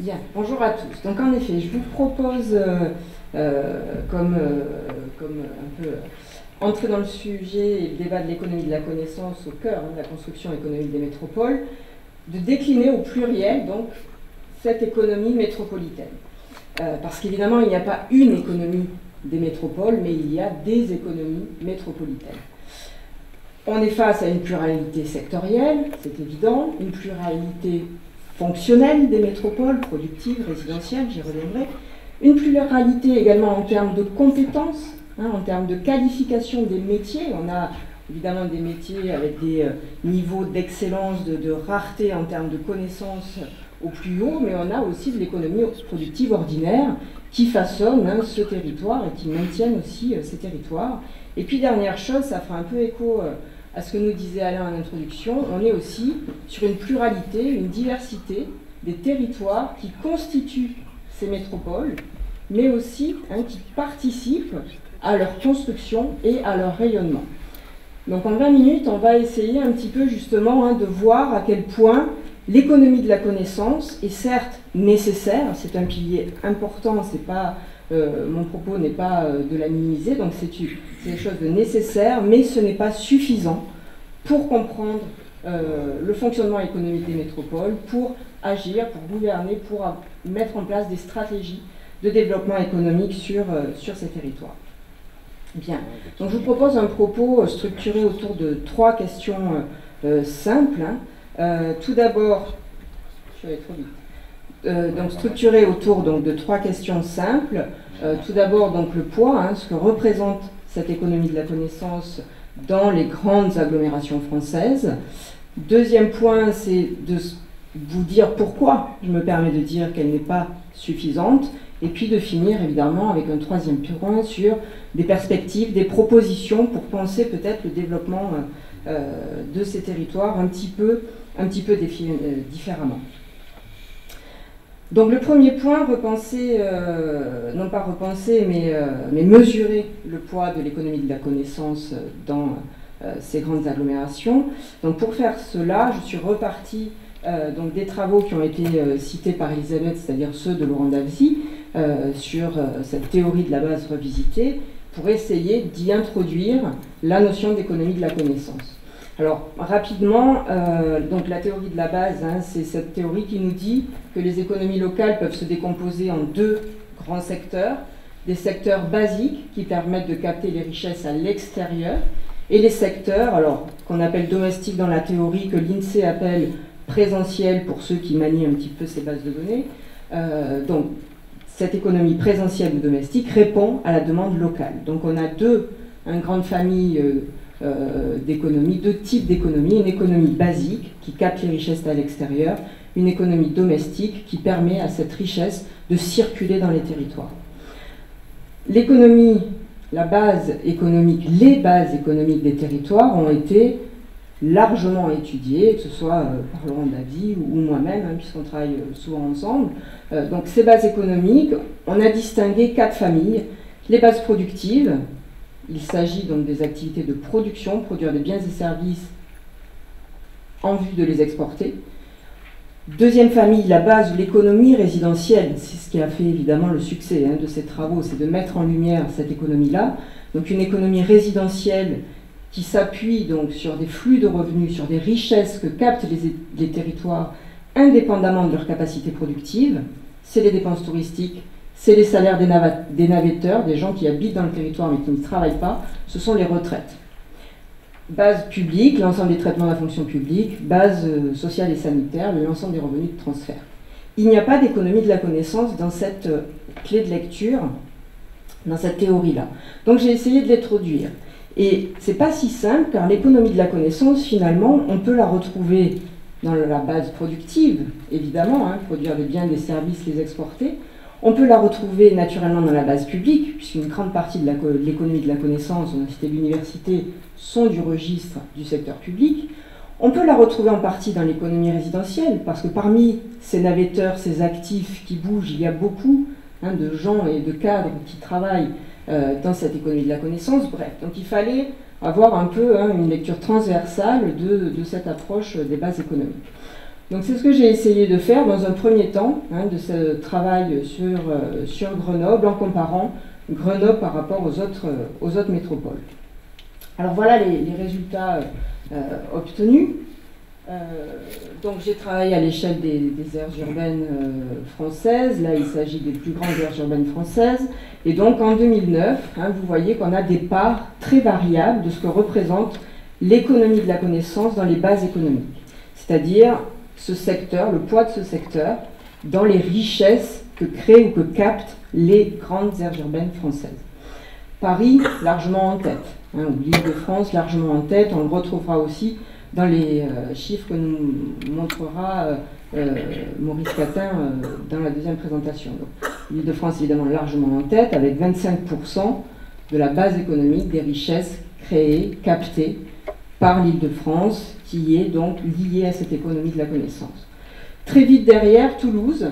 Bien, bonjour à tous. Donc en effet, je vous propose, comme un peu entrer dans le sujet et le débat de l'économie de la connaissance au cœur de la construction économique des métropoles, de décliner au pluriel donc cette économie métropolitaine. Parce qu'évidemment, il n'y a pas une économie des métropoles, mais il y a des économies métropolitaines. On est face à une pluralité sectorielle, c'est évident, une pluralité fonctionnelle des métropoles, productives, résidentielles, j'y reviendrai, une pluralité également en termes de compétences, en termes de qualification des métiers. On a évidemment des métiers avec des niveaux d'excellence, de rareté en termes de connaissances au plus haut, mais on a aussi de l'économie productive ordinaire qui façonne ce territoire et qui maintiennent aussi ces territoires. Et puis dernière chose, ça fera un peu écho à ce que nous disait Alain en introduction, on est aussi sur une pluralité, une diversité des territoires qui constituent ces métropoles, mais aussi qui participent à leur construction et à leur rayonnement. Donc en 20 minutes, on va essayer un petit peu justement de voir à quel point l'économie de la connaissance est certes nécessaire, c'est un pilier important, c'est pas, mon propos n'est pas de la minimiser, donc c'est des choses de nécessaires, mais ce n'est pas suffisant pour comprendre le fonctionnement économique des métropoles, pour agir, pour gouverner, pour mettre en place des stratégies de développement économique sur ces territoires. Bien, donc je vous propose un propos structuré autour de 3 questions simples. Tout d'abord, je vais aller trop vite. Donc structuré autour de 3 questions simples. Tout d'abord, donc le poids, ce que représente cette économie de la connaissance dans les grandes agglomérations françaises. Deuxième point, c'est de vous dire pourquoi je me permets de dire qu'elle n'est pas suffisante. Et puis de finir évidemment avec un troisième point sur des perspectives, des propositions pour penser peut-être le développement de ces territoires un petit peu différemment. Donc le premier point, repenser, non pas repenser, mais mesurer le poids de l'économie de la connaissance dans ces grandes agglomérations. Donc pour faire cela, je suis repartie donc des travaux qui ont été cités par Elisabeth, c'est-à-dire ceux de Laurent Davzy, sur cette théorie de la base revisitée, pour essayer d'y introduire la notion d'économie de la connaissance. Alors, rapidement, donc la théorie de la base, c'est cette théorie qui nous dit que les économies locales peuvent se décomposer en 2 grands secteurs. Des secteurs basiques qui permettent de capter les richesses à l'extérieur, et les secteurs, alors qu'on appelle domestiques dans la théorie, que l'INSEE appelle présentiels pour ceux qui manient un petit peu ces bases de données. Donc, cette économie présentielle ou domestique répond à la demande locale. Donc, on a une grande famille d'économies, 2 types d'économies. Une économie basique qui capte les richesses à l'extérieur, une économie domestique qui permet à cette richesse de circuler dans les territoires. L'économie, les bases économiques des territoires ont été largement étudiées, que ce soit par Laurent Davzy ou moi-même, puisqu'on travaille souvent ensemble. Donc ces bases économiques, on a distingué 4 familles. Les bases productives, il s'agit donc des activités de production, produire des biens et services en vue de les exporter. Deuxième famille, la base ou l'économie résidentielle, c'est ce qui a fait évidemment le succès de ces travaux, c'est de mettre en lumière cette économie-là. Donc une économie résidentielle qui s'appuie donc sur des flux de revenus, sur des richesses que captent les territoires indépendamment de leur capacité productive. C'est les dépenses touristiques, c'est les salaires des navetteurs, des gens qui habitent dans le territoire mais qui ne travaillent pas, ce sont les retraites. Base publique, l'ensemble des traitements de la fonction publique, base sociale et sanitaire, l'ensemble des revenus de transfert. Il n'y a pas d'économie de la connaissance dans cette clé de lecture, dans cette théorie-là. Donc j'ai essayé de l'introduire. Et c'est pas si simple, car l'économie de la connaissance, finalement, on peut la retrouver dans la base productive, évidemment, produire des biens, des services, les exporter. On peut la retrouver naturellement dans la base publique, puisqu'une grande partie de l'économie de la connaissance, on a cité l'université, sont du registre du secteur public. On peut la retrouver en partie dans l'économie résidentielle, parce que parmi ces navetteurs, ces actifs qui bougent, il y a beaucoup de gens et de cadres qui travaillent dans cette économie de la connaissance. Bref, donc il fallait avoir un peu une lecture transversale de cette approche des bases économiques. Donc c'est ce que j'ai essayé de faire dans un premier temps, hein, de ce travail sur Grenoble, en comparant Grenoble par rapport aux autres métropoles. Alors voilà les résultats obtenus. Donc j'ai travaillé à l'échelle des aires urbaines françaises. Là, il s'agit des plus grandes aires urbaines françaises. Et donc en 2009, hein, vous voyez qu'on a des parts très variables de ce que représente l'économie de la connaissance dans les bases économiques. C'est-à-dire ce secteur, le poids de ce secteur dans les richesses que créent ou que captent les grandes aires urbaines françaises. Paris, largement en tête, hein, ou l'Île-de-France, largement en tête. On le retrouvera aussi dans les chiffres que nous montrera Maurice Catin dans la deuxième présentation. L'Île-de-France, évidemment, largement en tête, avec 25% de la base économique des richesses créées, captées par l'Île-de-France, qui est donc liée à cette économie de la connaissance. Très vite derrière, Toulouse,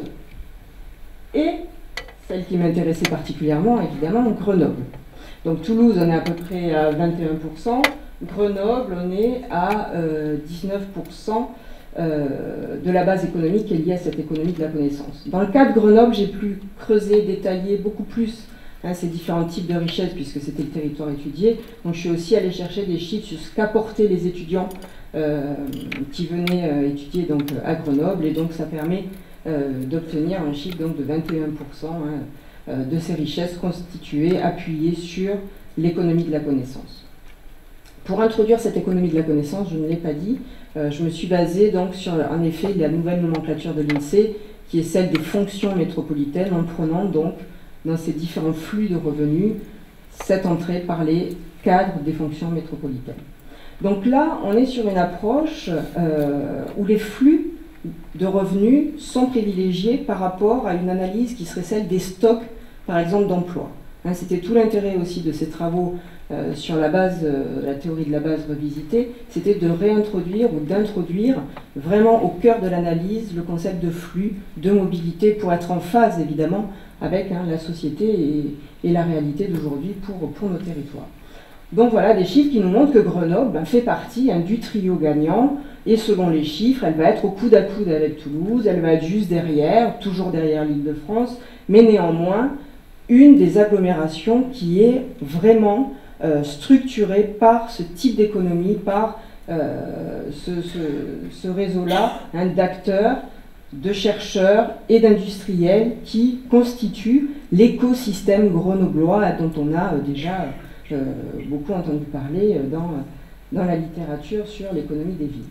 et celle qui m'intéressait particulièrement, évidemment, Grenoble. Donc Toulouse, on est à peu près à 21%, Grenoble, on est à 19% de la base économique qui est liée à cette économie de la connaissance. Dans le cas de Grenoble, j'ai pu creuser, détailler beaucoup plus ces différents types de richesses, puisque c'était le territoire étudié. Donc je suis aussi allée chercher des chiffres sur ce qu'apportaient les étudiants qui venaient étudier donc, à Grenoble, et donc ça permet d'obtenir un chiffre donc, de 21% de ces richesses constituées, appuyées sur l'économie de la connaissance. Pour introduire cette économie de la connaissance, je ne l'ai pas dit, je me suis basée donc sur, en effet, la nouvelle nomenclature de l'INSEE, qui est celle des fonctions métropolitaines, en prenant donc, dans ces différents flux de revenus, cette entrée par les cadres des fonctions métropolitaines. Donc là, on est sur une approche où les flux de revenus sont privilégiés par rapport à une analyse qui serait celle des stocks, par exemple, d'emploi. Hein, c'était tout l'intérêt aussi de ces travaux sur la base, la théorie de la base revisitée, c'était de réintroduire ou d'introduire vraiment au cœur de l'analyse le concept de flux, de mobilité, pour être en phase évidemment avec la société et la réalité d'aujourd'hui pour nos territoires. Donc voilà des chiffres qui nous montrent que Grenoble fait partie du trio gagnant, et selon les chiffres, elle va être au coude à coude avec Toulouse, elle va être juste derrière, toujours derrière l'Île-de-France, mais néanmoins une des agglomérations qui est vraiment structurée par ce type d'économie, par ce réseau-là d'acteurs, de chercheurs et d'industriels qui constituent l'écosystème grenoblois dont on a déjà beaucoup entendu parler dans la littérature sur l'économie des villes.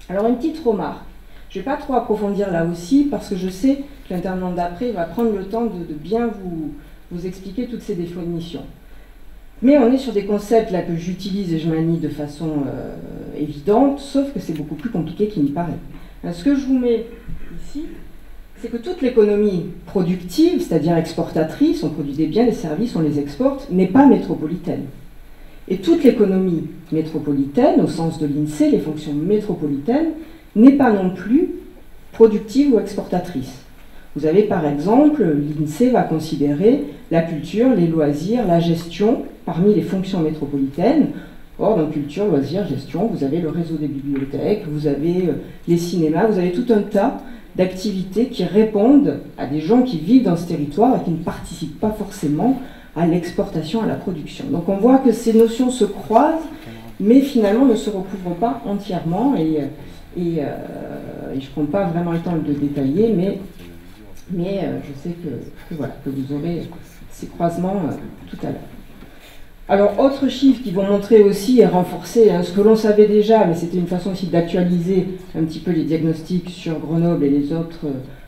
Alors une petite remarque, je ne vais pas trop approfondir là aussi parce que je sais que l'intervenant d'après va prendre le temps de bien vous expliquer toutes ces définitions. Mais on est sur des concepts là que j'utilise et je manie de façon évidente, sauf que c'est beaucoup plus compliqué qu'il n'y paraît. Ce que je vous mets ici, c'est que toute l'économie productive, c'est-à-dire exportatrice, on produit des biens, des services, on les exporte, n'est pas métropolitaine. Et toute l'économie métropolitaine, au sens de l'INSEE, les fonctions métropolitaines, n'est pas non plus productive ou exportatrice. Vous avez par exemple, l'INSEE va considérer la culture, les loisirs, la gestion parmi les fonctions métropolitaines. Or, dans culture, loisirs, gestion, vous avez le réseau des bibliothèques, vous avez les cinémas, vous avez tout un tas d'activités qui répondent à des gens qui vivent dans ce territoire et qui ne participent pas forcément à l'exportation, à la production. Donc on voit que ces notions se croisent, mais finalement ne se recouvrent pas entièrement, et je ne prends pas vraiment le temps de détailler, mais je sais que vous aurez ces croisements tout à l'heure. Alors, autres chiffres qui vont montrer aussi et renforcer ce que l'on savait déjà, mais c'était une façon aussi d'actualiser un petit peu les diagnostics sur Grenoble et les autres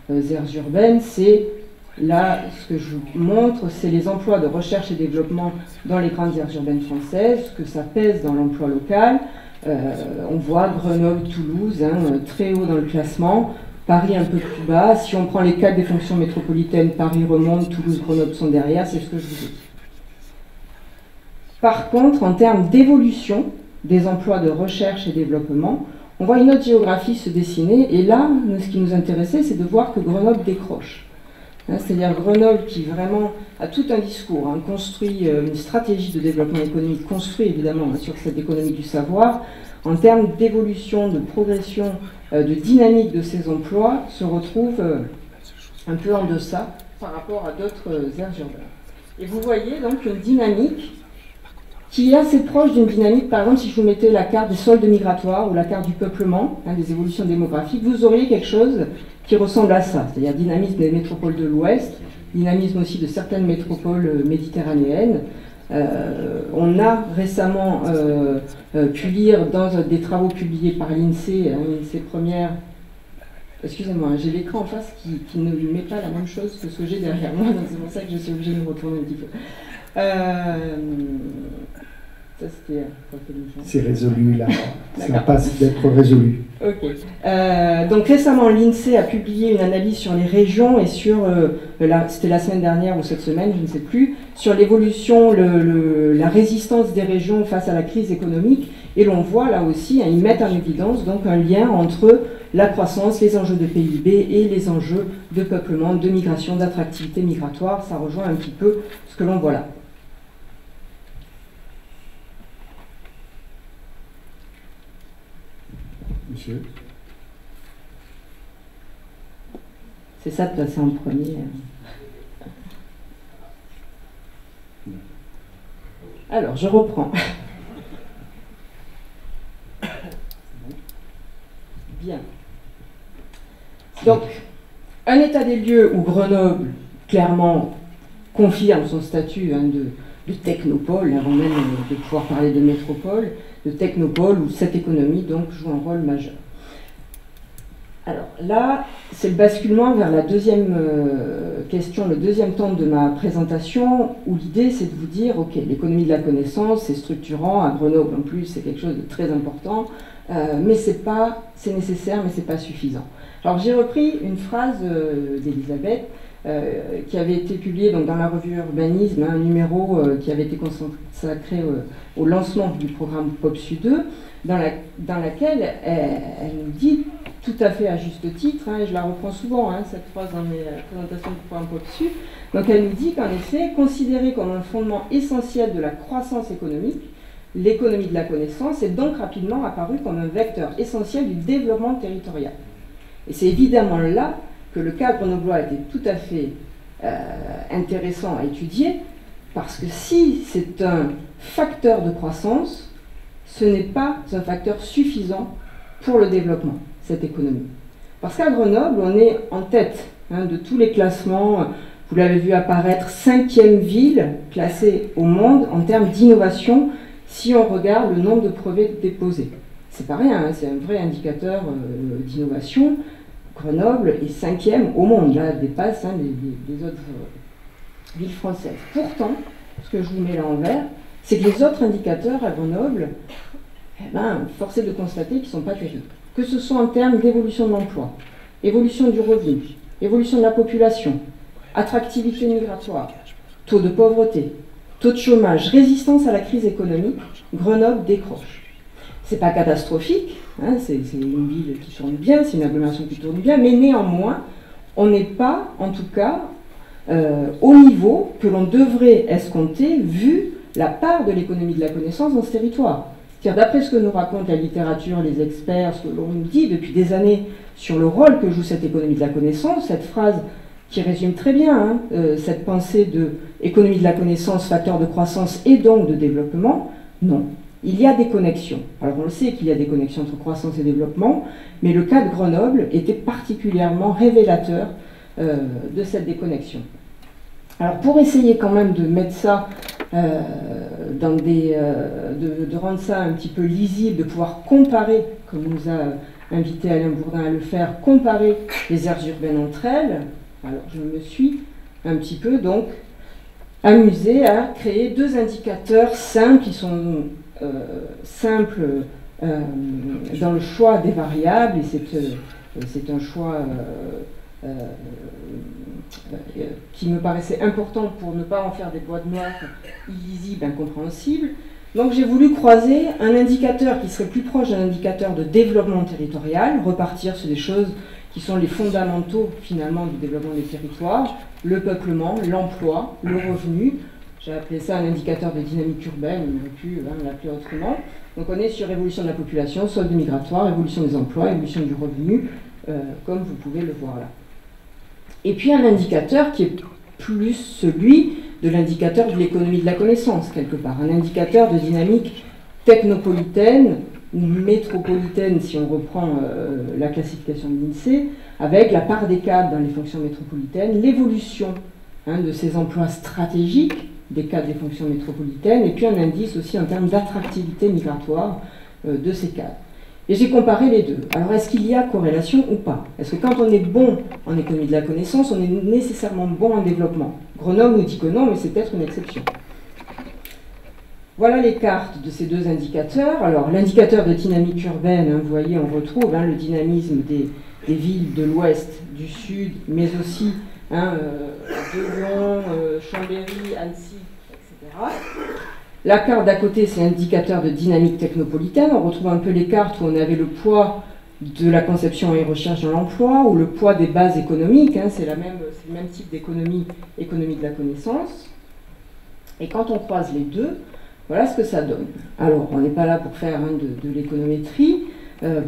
aires urbaines, c'est là, ce que je vous montre, c'est les emplois de recherche et développement dans les grandes aires urbaines françaises, ce que ça pèse dans l'emploi local. On voit Grenoble, Toulouse, très haut dans le classement, Paris un peu plus bas. Si on prend les cadres des fonctions métropolitaines, Paris remonte, Toulouse, Grenoble sont derrière, c'est ce que je vous ai dit. Par contre, en termes d'évolution des emplois de recherche et développement, on voit une autre géographie se dessiner, et là, ce qui nous intéressait, c'est de voir que Grenoble décroche. c'est-à-dire Grenoble qui vraiment a tout un discours, construit une stratégie de développement économique, construit évidemment sur cette économie du savoir, en termes d'évolution, de progression, de dynamique de ces emplois, se retrouve un peu en deçà par rapport à d'autres aires urbaines. Et vous voyez donc une dynamique qui est assez proche d'une dynamique, par exemple, si je vous mettais la carte des soldes migratoires ou la carte du peuplement, des évolutions démographiques, vous auriez quelque chose qui ressemble à ça, c'est-à-dire dynamisme des métropoles de l'Ouest, dynamisme aussi de certaines métropoles méditerranéennes. On a récemment pu lire dans des travaux publiés par l'INSEE, l'INSEE première. Excusez-moi, j'ai l'écran en face qui ne lui met pas la même chose que ce que j'ai derrière moi, donc c'est pour ça que je suis obligée de me retourner un petit peu. Ça c'était c'est résolu là, ça passe d'être résolu. Ok. Donc récemment, l'INSEE a publié une analyse sur les régions et sur, c'était la semaine dernière ou cette semaine, je ne sais plus, sur l'évolution, la résistance des régions face à la crise économique. Et l'on voit là aussi, ils mettent en évidence donc un lien entre la croissance, les enjeux de PIB et les enjeux de peuplement, de migration, d'attractivité migratoire. Ça rejoint un petit peu ce que l'on voit là. Monsieur. C'est ça de passer en premier. Alors, je reprends. Bien. Donc, un état des lieux où Grenoble, clairement, confirme son statut de technopole, avant même de pouvoir parler de métropole, de technopole, où cette économie donc joue un rôle majeur. Alors là, c'est le basculement vers la deuxième question, le deuxième temps de ma présentation, où l'idée c'est de vous dire, ok, l'économie de la connaissance, c'est structurant, à Grenoble en plus, c'est quelque chose de très important, mais c'est nécessaire, mais c'est pas suffisant. Alors j'ai repris une phrase d'Elisabeth, qui avait été publiée donc, dans la revue Urbanisme, un numéro qui avait été consacré au lancement du programme POPSU 2, dans laquelle elle nous dit, tout à fait à juste titre, et je la reprends souvent, cette phrase dans mes présentations du programme POPSU, donc elle nous dit qu'en effet, considérée comme un fondement essentiel de la croissance économique, l'économie de la connaissance est donc rapidement apparue comme un vecteur essentiel du développement territorial. Et c'est évidemment là que le cas grenoblois était tout à fait intéressant à étudier, parce que si c'est un facteur de croissance, ce n'est pas un facteur suffisant pour le développement, cette économie. Parce qu'à Grenoble, on est en tête de tous les classements, vous l'avez vu apparaître, 5e ville classée au monde en termes d'innovation, si on regarde le nombre de brevets déposés. C'est pas rien, c'est un vrai indicateur d'innovation. Grenoble est 5e au monde, là, dépasse les autres villes françaises. Pourtant, ce que je vous mets là en vert, c'est que les autres indicateurs à Grenoble, force est de constater qu'ils ne sont pas terribles. Que ce soit en termes d'évolution de l'emploi, évolution du revenu, évolution de la population, attractivité migratoire, taux de pauvreté, taux de chômage, résistance à la crise économique, Grenoble décroche. C'est pas catastrophique, c'est une ville qui tourne bien, c'est une agglomération qui tourne bien, mais néanmoins, on n'est pas, en tout cas, au niveau que l'on devrait escompter vu la part de l'économie de la connaissance dans ce territoire. C'est-à-dire, d'après ce que nous raconte la littérature, les experts, ce que l'on nous dit depuis des années sur le rôle que joue cette économie de la connaissance, cette phrase qui résume très bien cette pensée de économie de la connaissance, facteur de croissance et donc de développement, non. Il y a des connexions. Alors on le sait qu'il y a des connexions entre croissance et développement, mais le cas de Grenoble était particulièrement révélateur de cette déconnexion. Alors pour essayer quand même de mettre ça dans de rendre ça un petit peu lisible, de pouvoir comparer, comme nous a invité Alain Bourdin à le faire, comparer les aires urbaines entre elles, alors je me suis un petit peu donc amusée à créer deux indicateurs simples qui sont simples dans le choix des variables, et c'est un choix qui me paraissait important pour ne pas en faire des boîtes noires illisibles, incompréhensibles. Donc j'ai voulu croiser un indicateur qui serait plus proche d'un indicateur de développement territorial, repartir sur des choses qui sont les fondamentaux finalement du développement des territoires, le peuplement, l'emploi, le revenu. J'ai appelé ça un indicateur de dynamique urbaine, on aurait pu l'appeler autrement. Donc on est sur évolution de la population, solde migratoire, évolution des emplois, évolution du revenu, comme vous pouvez le voir là. Et puis un indicateur qui est plus celui de l'indicateur de l'économie de la connaissance, quelque part. Un indicateur de dynamique technopolitaine ou métropolitaine, si on reprend la classification de l'INSEE, avec la part des cadres dans les fonctions métropolitaines, l'évolution de ces emplois stratégiques des cadres des fonctions métropolitaines, et puis un indice aussi en termes d'attractivité migratoire de ces cadres. Et j'ai comparé les deux. Alors, est-ce qu'il y a corrélation ou pas? Est-ce que quand on est bon en économie de la connaissance, on est nécessairement bon en développement? Grenoble nous dit que non, mais c'est peut-être une exception. Voilà les cartes de ces deux indicateurs. Alors, l'indicateur de dynamique urbaine, vous voyez, on retrouve le dynamisme des villes de l'ouest, du sud, mais aussi de Lyon, Chambéry, Annecy, etc. La carte d'à côté, c'est l'indicateur de dynamique technopolitaine. On retrouve un peu les cartes où on avait le poids de la conception et recherche dans l'emploi, ou le poids des bases économiques. C'est le même type d'économie, économie de la connaissance. Et quand on croise les deux, voilà ce que ça donne. Alors, on n'est pas là pour faire de l'économétrie.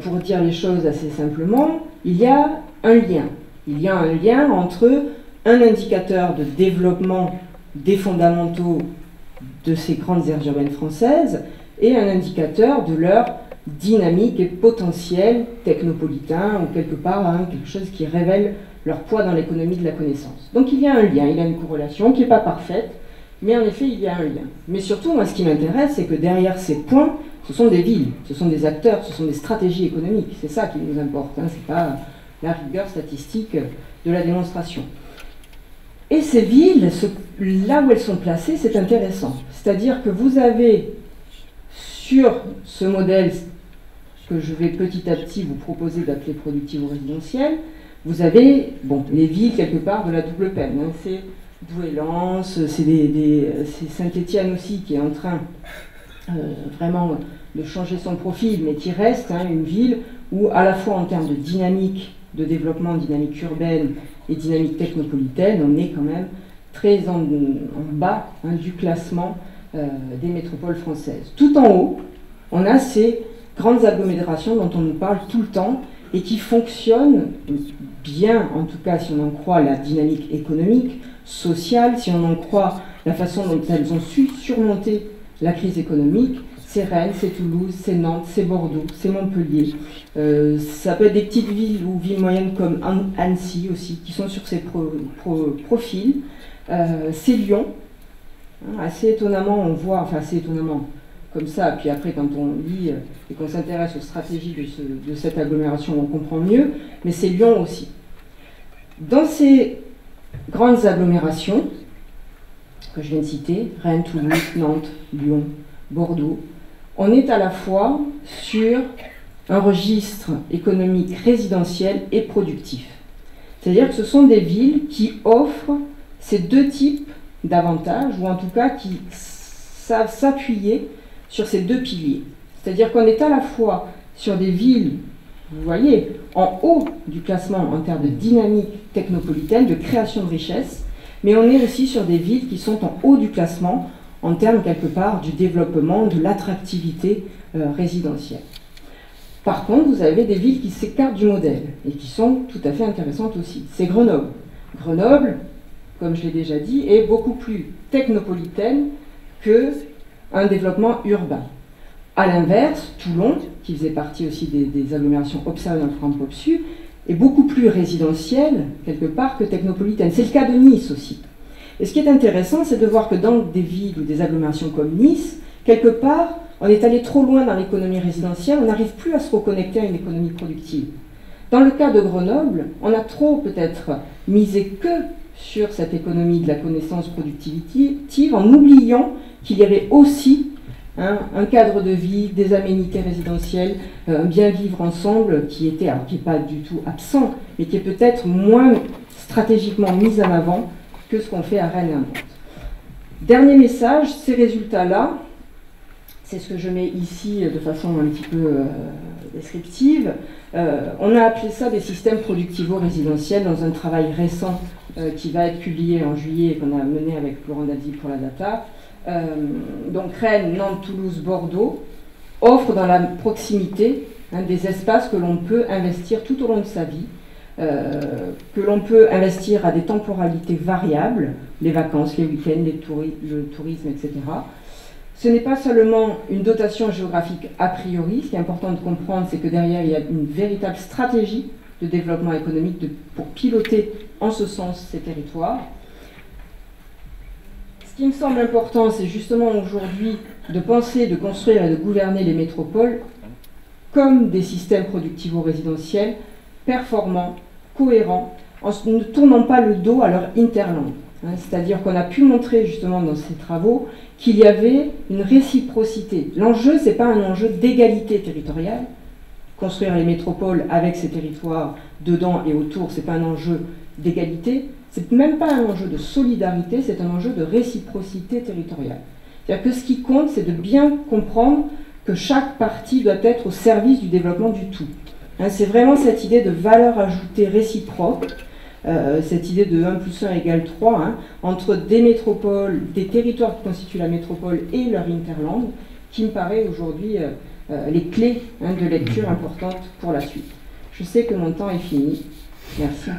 Pour dire les choses assez simplement, il y a un lien. Il y a un lien entre un indicateur de développement des fondamentaux de ces grandes aires urbaines françaises et un indicateur de leur dynamique et potentiel technopolitain, ou quelque part quelque chose qui révèle leur poids dans l'économie de la connaissance. Donc il y a un lien, il y a une corrélation qui n'est pas parfaite, mais en effet il y a un lien. Mais surtout, moi ce qui m'intéresse, c'est que derrière ces points, ce sont des villes, ce sont des acteurs, ce sont des stratégies économiques, c'est ça qui nous importe, c'est pas la rigueur statistique de la démonstration. Et ces villes, là où elles sont placées, c'est intéressant. C'est-à-dire que vous avez, sur ce modèle que je vais petit à petit vous proposer d'appeler productif ou résidentiel, vous avez les villes quelque part de la double peine. C'est Douai-Lens, c'est Saint-Étienne aussi qui est en train vraiment de changer son profil, mais qui reste une ville où à la fois en termes de dynamique, de développement, dynamique urbaine et dynamique technopolitaine, on est quand même très en bas du classement des métropoles françaises. Tout en haut, on a ces grandes agglomérations dont on nous parle tout le temps et qui fonctionnent bien, en tout cas si on en croit la dynamique économique, sociale, si on en croit la façon dont elles ont su surmonter la crise économique. C'est Rennes, c'est Toulouse, c'est Nantes, c'est Bordeaux, c'est Montpellier. Ça peut être des petites villes ou villes moyennes comme Annecy aussi, qui sont sur ces profils. C'est Lyon. Assez étonnamment, on voit, enfin assez étonnamment, comme ça, puis après quand on lit et qu'on s'intéresse aux stratégies de cette agglomération, on comprend mieux, mais c'est Lyon aussi. Dans ces grandes agglomérations, que je viens de citer, Rennes, Toulouse, Nantes, Lyon, Bordeaux, on est à la fois sur un registre économique résidentiel et productif. C'est-à-dire que ce sont des villes qui offrent ces deux types d'avantages, ou en tout cas qui savent s'appuyer sur ces deux piliers. C'est-à-dire qu'on est à la fois sur des villes, vous voyez, en haut du classement en termes de dynamique technopolitaine, de création de richesses, mais on est aussi sur des villes qui sont en haut du classement en termes quelque part du développement, de l'attractivité résidentielle. Par contre, vous avez des villes qui s'écartent du modèle et qui sont tout à fait intéressantes aussi. C'est Grenoble. Grenoble, comme je l'ai déjà dit, est beaucoup plus technopolitaine qu'un développement urbain. A l'inverse, Toulon, qui faisait partie aussi des agglomérations observées dans le programme POPSU, est beaucoup plus résidentielle, quelque part, que technopolitaine. C'est le cas de Nice aussi. Et ce qui est intéressant, c'est de voir que dans des villes ou des agglomérations comme Nice, quelque part, on est allé trop loin dans l'économie résidentielle, on n'arrive plus à se reconnecter à une économie productive. Dans le cas de Grenoble, on a trop peut-être misé que sur cette économie de la connaissance productive, en oubliant qu'il y avait aussi un cadre de vie, des aménités résidentielles, un bien vivre ensemble qui n'est pas du tout absent, mais qui est peut-être moins stratégiquement mis en avant que ce qu'on fait à Rennes et à Nantes. Dernier message, ces résultats-là, c'est ce que je mets ici de façon un petit peu descriptive. On a appelé ça des systèmes productivo-résidentiels dans un travail récent qui va être publié en juillet et qu'on a mené avec Laurent Dalzy pour la data. Donc Rennes, Nantes, Toulouse, Bordeaux offrent dans la proximité des espaces que l'on peut investir tout au long de sa vie, que l'on peut investir à des temporalités variables, les vacances, les week-ends, le tourisme, etc. Ce n'est pas seulement une dotation géographique a priori. Ce qui est important de comprendre, c'est que derrière, il y a une véritable stratégie de développement économique pour piloter en ce sens ces territoires. Ce qui me semble important, c'est justement aujourd'hui de penser, de construire et de gouverner les métropoles comme des systèmes productivo-résidentiels performants, cohérents, en ne tournant pas le dos à leur interland. C'est-à-dire qu'on a pu montrer justement dans ces travaux qu'il y avait une réciprocité. L'enjeu, ce n'est pas un enjeu d'égalité territoriale. Construire les métropoles avec ces territoires dedans et autour, ce n'est pas un enjeu d'égalité. C'est même pas un enjeu de solidarité, c'est un enjeu de réciprocité territoriale. C'est-à-dire que ce qui compte, c'est de bien comprendre que chaque partie doit être au service du développement du tout. C'est vraiment cette idée de valeur ajoutée réciproque, cette idée de 1 + 1 = 3, entre des métropoles, des territoires qui constituent la métropole et leur interland, qui me paraît aujourd'hui les clés de lecture importantes pour la suite. Je sais que mon temps est fini. Merci.